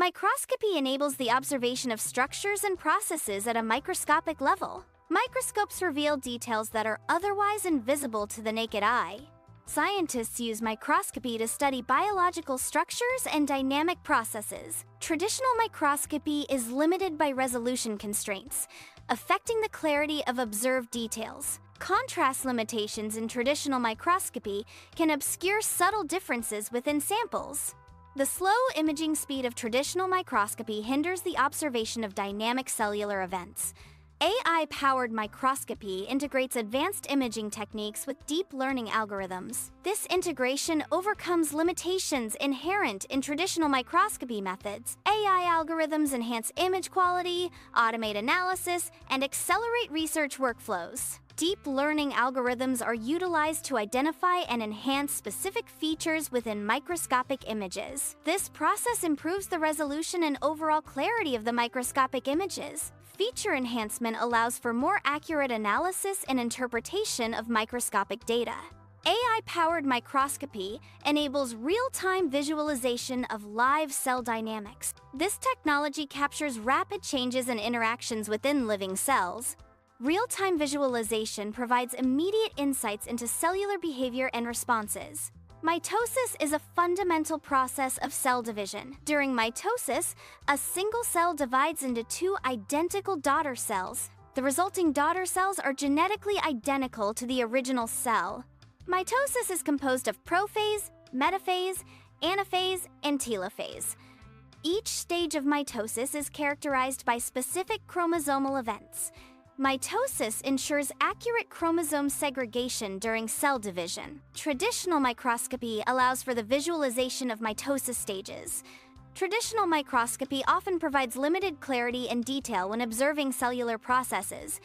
Microscopy enables the observation of structures and processes at a microscopic level. Microscopes reveal details that are otherwise invisible to the naked eye. Scientists use microscopy to study biological structures and dynamic processes. Traditional microscopy is limited by resolution constraints, affecting the clarity of observed details. Contrast limitations in traditional microscopy can obscure subtle differences within samples. The slow imaging speed of traditional microscopy hinders the observation of dynamic cellular events. AI-powered microscopy integrates advanced imaging techniques with deep learning algorithms. This integration overcomes limitations inherent in traditional microscopy methods. AI algorithms enhance image quality, automate analysis, and accelerate research workflows. Deep learning algorithms are utilized to identify and enhance specific features within microscopic images. This process improves the resolution and overall clarity of the microscopic images. Feature enhancement allows for more accurate analysis and interpretation of microscopic data. AI-powered microscopy enables real-time visualization of live cell dynamics. This technology captures rapid changes and interactions within living cells. Real-time visualization provides immediate insights into cellular behavior and responses. Mitosis is a fundamental process of cell division. During mitosis, a single cell divides into two identical daughter cells. The resulting daughter cells are genetically identical to the original cell. Mitosis is composed of prophase, metaphase, anaphase, and telophase. Each stage of mitosis is characterized by specific chromosomal events. Mitosis ensures accurate chromosome segregation during cell division. Traditional microscopy allows for the visualization of mitosis stages. Traditional microscopy often provides limited clarity and detail when observing cellular processes.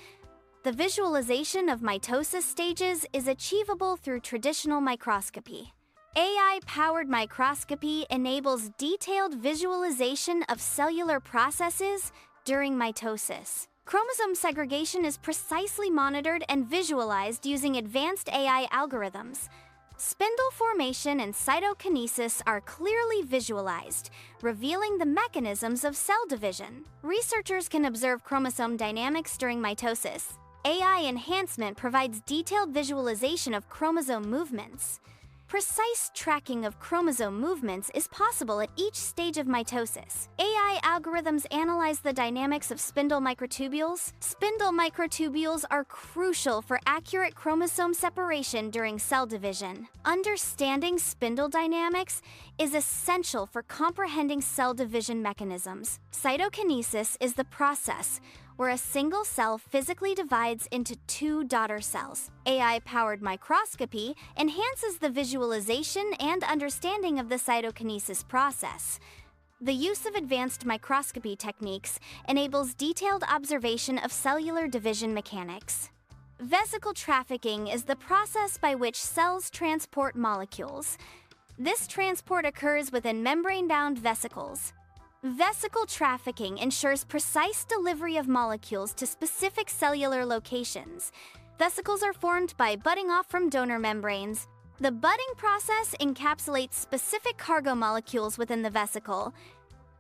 The visualization of mitosis stages is achievable through traditional microscopy. AI-powered microscopy enables detailed visualization of cellular processes during mitosis. Chromosome segregation is precisely monitored and visualized using advanced AI algorithms. Spindle formation and cytokinesis are clearly visualized, revealing the mechanisms of cell division. Researchers can observe chromosome dynamics during mitosis. AI enhancement provides detailed visualization of chromosome movements. Precise tracking of chromosome movements is possible at each stage of mitosis. AI algorithms analyze the dynamics of spindle microtubules. Spindle microtubules are crucial for accurate chromosome separation during cell division. Understanding spindle dynamics is essential for comprehending cell division mechanisms. Cytokinesis is the process where a single cell physically divides into two daughter cells. AI-powered microscopy enhances the visualization and understanding of the cytokinesis process. The use of advanced microscopy techniques enables detailed observation of cellular division mechanics. Vesicle trafficking is the process by which cells transport molecules. This transport occurs within membrane-bound vesicles. Vesicle trafficking ensures precise delivery of molecules to specific cellular locations. Vesicles are formed by budding off from donor membranes. The budding process encapsulates specific cargo molecules within the vesicle.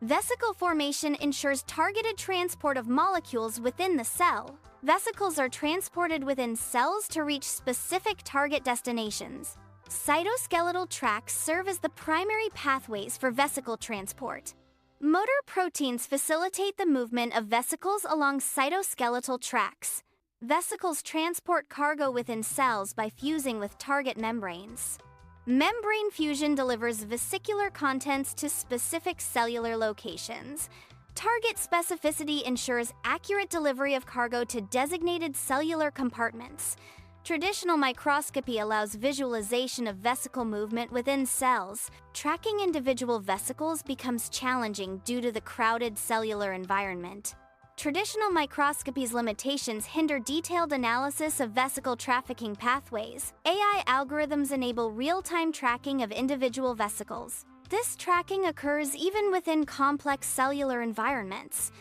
Vesicle formation ensures targeted transport of molecules within the cell. Vesicles are transported within cells to reach specific target destinations. Cytoskeletal tracts serve as the primary pathways for vesicle transport. Motor proteins facilitate the movement of vesicles along cytoskeletal tracts. Vesicles transport cargo within cells by fusing with target membranes. Membrane fusion delivers vesicular contents to specific cellular locations. Target specificity ensures accurate delivery of cargo to designated cellular compartments. Traditional microscopy allows visualization of vesicle movement within cells. Tracking individual vesicles becomes challenging due to the crowded cellular environment. Traditional microscopy's limitations hinder detailed analysis of vesicle trafficking pathways. AI algorithms enable real-time tracking of individual vesicles. This tracking occurs even within complex cellular environments.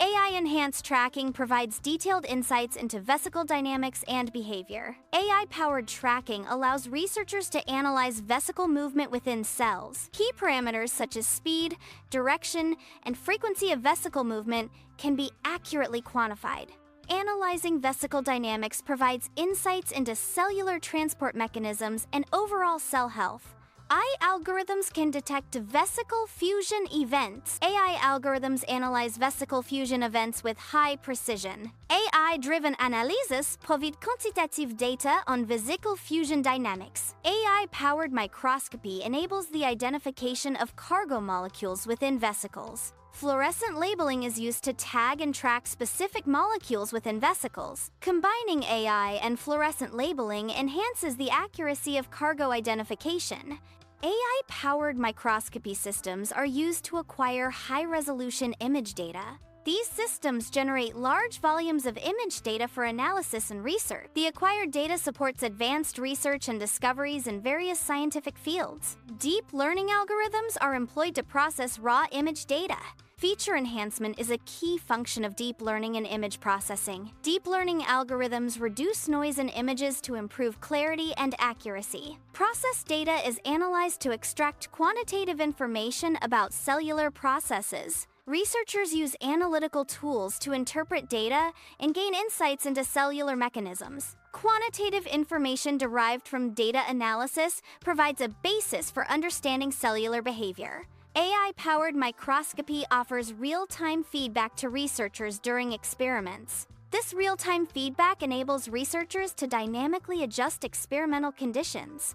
AI-enhanced tracking provides detailed insights into vesicle dynamics and behavior. AI-powered tracking allows researchers to analyze vesicle movement within cells. Key parameters such as speed, direction, and frequency of vesicle movement can be accurately quantified. Analyzing vesicle dynamics provides insights into cellular transport mechanisms and overall cell health. AI algorithms can detect vesicle fusion events. AI algorithms analyze vesicle fusion events with high precision. AI-driven analysis provide quantitative data on vesicle fusion dynamics. AI-powered microscopy enables the identification of cargo molecules within vesicles. Fluorescent labeling is used to tag and track specific molecules within vesicles. Combining AI and fluorescent labeling enhances the accuracy of cargo identification. AI-powered microscopy systems are used to acquire high-resolution image data. These systems generate large volumes of image data for analysis and research. The acquired data supports advanced research and discoveries in various scientific fields. Deep learning algorithms are employed to process raw image data. Feature enhancement is a key function of deep learning and image processing. Deep learning algorithms reduce noise in images to improve clarity and accuracy. Processed data is analyzed to extract quantitative information about cellular processes. Researchers use analytical tools to interpret data and gain insights into cellular mechanisms. Quantitative information derived from data analysis provides a basis for understanding cellular behavior. AI-powered microscopy offers real-time feedback to researchers during experiments. This real-time feedback enables researchers to dynamically adjust experimental conditions.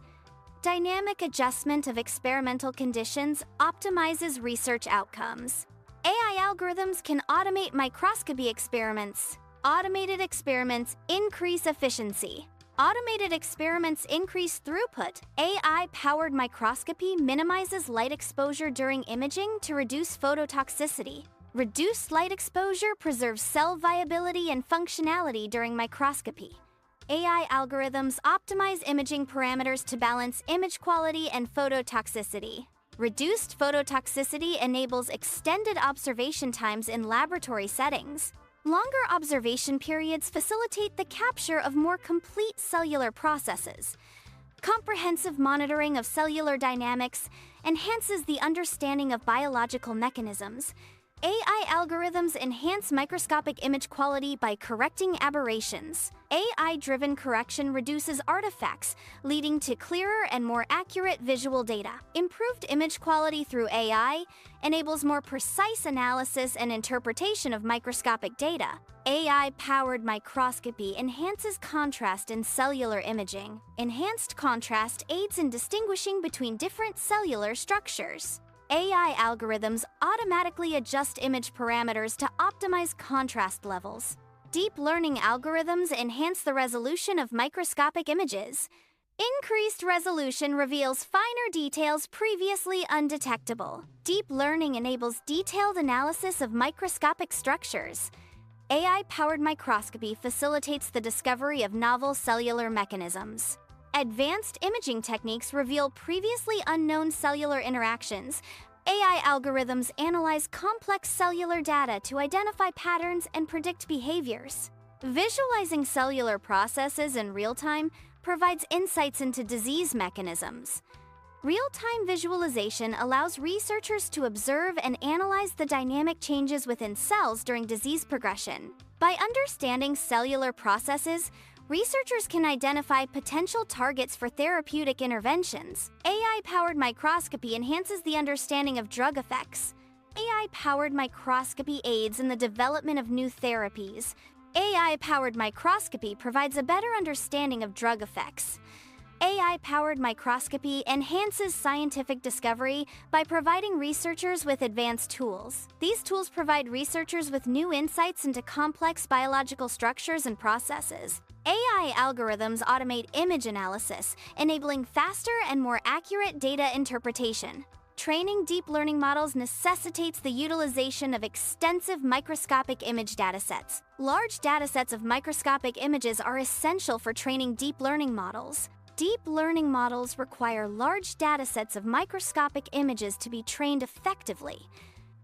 Dynamic adjustment of experimental conditions optimizes research outcomes. AI algorithms can automate microscopy experiments. Automated experiments increase efficiency. Automated experiments increase throughput. AI-powered microscopy minimizes light exposure during imaging to reduce phototoxicity. Reduced light exposure preserves cell viability and functionality during microscopy. AI algorithms optimize imaging parameters to balance image quality and phototoxicity. Reduced phototoxicity enables extended observation times in laboratory settings. Longer observation periods facilitate the capture of more complete cellular processes. Comprehensive monitoring of cellular dynamics enhances the understanding of biological mechanisms. AI algorithms enhance microscopic image quality by correcting aberrations. AI-driven correction reduces artifacts, leading to clearer and more accurate visual data. Improved image quality through AI enables more precise analysis and interpretation of microscopic data. AI-powered microscopy enhances contrast in cellular imaging. Enhanced contrast aids in distinguishing between different cellular structures. AI algorithms automatically adjust image parameters to optimize contrast levels. Deep learning algorithms enhance the resolution of microscopic images. Increased resolution reveals finer details previously undetectable. Deep learning enables detailed analysis of microscopic structures. AI-powered microscopy facilitates the discovery of novel cellular mechanisms. Advanced imaging techniques reveal previously unknown cellular interactions. AI algorithms analyze complex cellular data to identify patterns and predict behaviors. Visualizing cellular processes in real time provides insights into disease mechanisms. Real-time visualization allows researchers to observe and analyze the dynamic changes within cells during disease progression. By understanding cellular processes, researchers can identify potential targets for therapeutic interventions. AI-powered microscopy enhances the understanding of drug effects. AI-powered microscopy aids in the development of new therapies. AI-powered microscopy provides a better understanding of drug effects. AI-powered microscopy enhances scientific discovery by providing researchers with advanced tools. These tools provide researchers with new insights into complex biological structures and processes. AI algorithms automate image analysis, enabling faster and more accurate data interpretation. Training deep learning models necessitates the utilization of extensive microscopic image datasets. Large datasets of microscopic images are essential for training deep learning models. Deep learning models require large datasets of microscopic images to be trained effectively.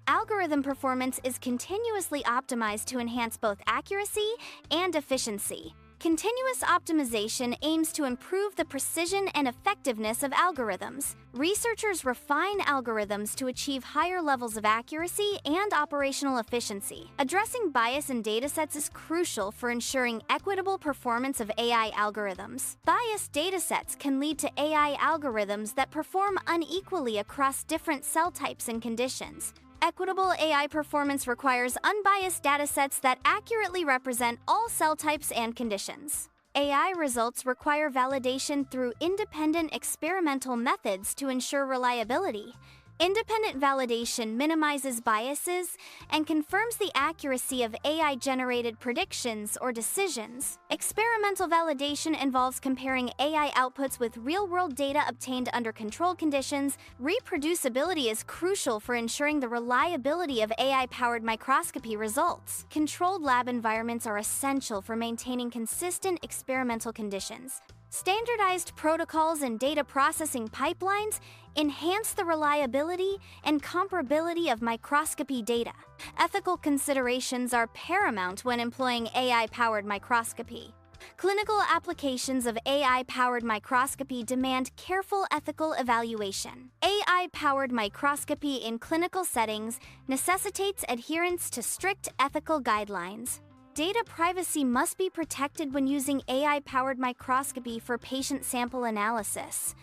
Algorithm performance is continuously optimized to enhance both accuracy and efficiency. Continuous optimization aims to improve the precision and effectiveness of algorithms. Researchers refine algorithms to achieve higher levels of accuracy and operational efficiency. Addressing bias in datasets is crucial for ensuring equitable performance of AI algorithms. Biased datasets can lead to AI algorithms that perform unequally across different cell types and conditions. Equitable AI performance requires unbiased datasets that accurately represent all cell types and conditions. AI results require validation through independent experimental methods to ensure reliability. Independent validation minimizes biases and confirms the accuracy of AI-generated predictions or decisions. Experimental validation involves comparing AI outputs with real-world data obtained under controlled conditions. Reproducibility is crucial for ensuring the reliability of AI-powered microscopy results. Controlled lab environments are essential for maintaining consistent experimental conditions. Standardized protocols and data processing pipelines enhance the reliability and comparability of microscopy data. Ethical considerations are paramount when employing AI-powered microscopy. Clinical applications of AI-powered microscopy demand careful ethical evaluation. AI-powered microscopy in clinical settings necessitates adherence to strict ethical guidelines. Data privacy must be protected when using AI-powered microscopy for patient sample analysis.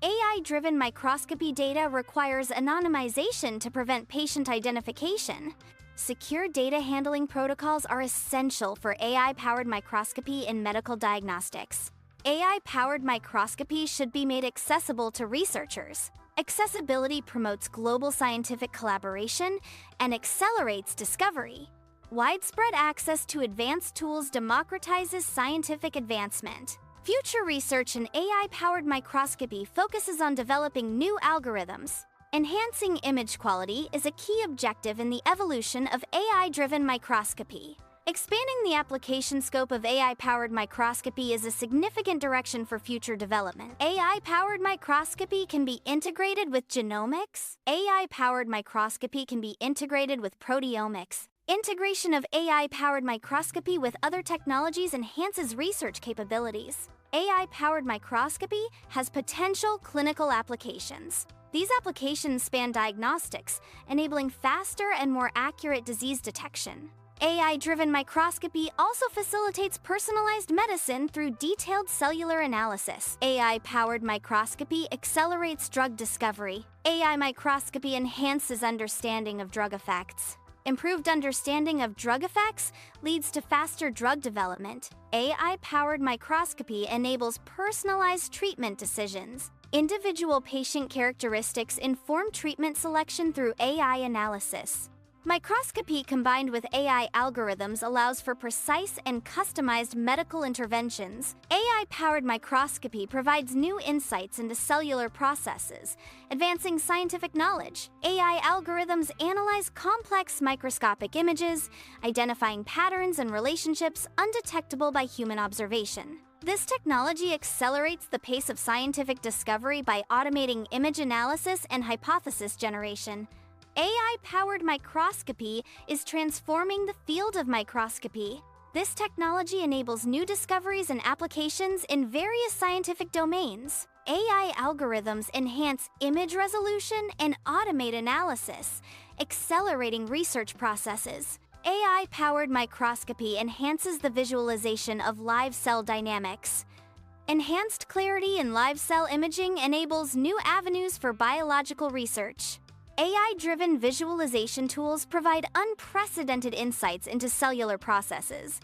AI-driven microscopy data requires anonymization to prevent patient identification. Secure data handling protocols are essential for AI-powered microscopy in medical diagnostics. AI-powered microscopy should be made accessible to researchers. Accessibility promotes global scientific collaboration and accelerates discovery. Widespread access to advanced tools democratizes scientific advancement. Future research in AI-powered microscopy focuses on developing new algorithms. Enhancing image quality is a key objective in the evolution of AI-driven microscopy. Expanding the application scope of AI-powered microscopy is a significant direction for future development. AI-powered microscopy can be integrated with genomics. AI-powered microscopy can be integrated with proteomics. Integration of AI-powered microscopy with other technologies enhances research capabilities. AI-powered microscopy has potential clinical applications. These applications span diagnostics, enabling faster and more accurate disease detection. AI-driven microscopy also facilitates personalized medicine through detailed cellular analysis. AI-powered microscopy accelerates drug discovery. AI microscopy enhances understanding of drug effects. Improved understanding of drug effects leads to faster drug development. AI-powered microscopy enables personalized treatment decisions. Individual patient characteristics inform treatment selection through AI analysis. Microscopy combined with AI algorithms allows for precise and customized medical interventions. AI-powered microscopy provides new insights into cellular processes, advancing scientific knowledge. AI algorithms analyze complex microscopic images, identifying patterns and relationships undetectable by human observation. This technology accelerates the pace of scientific discovery by automating image analysis and hypothesis generation. AI-powered microscopy is transforming the field of microscopy. This technology enables new discoveries and applications in various scientific domains. AI algorithms enhance image resolution and automate analysis, accelerating research processes. AI-powered microscopy enhances the visualization of live cell dynamics. Enhanced clarity in live cell imaging enables new avenues for biological research. AI-driven visualization tools provide unprecedented insights into cellular processes.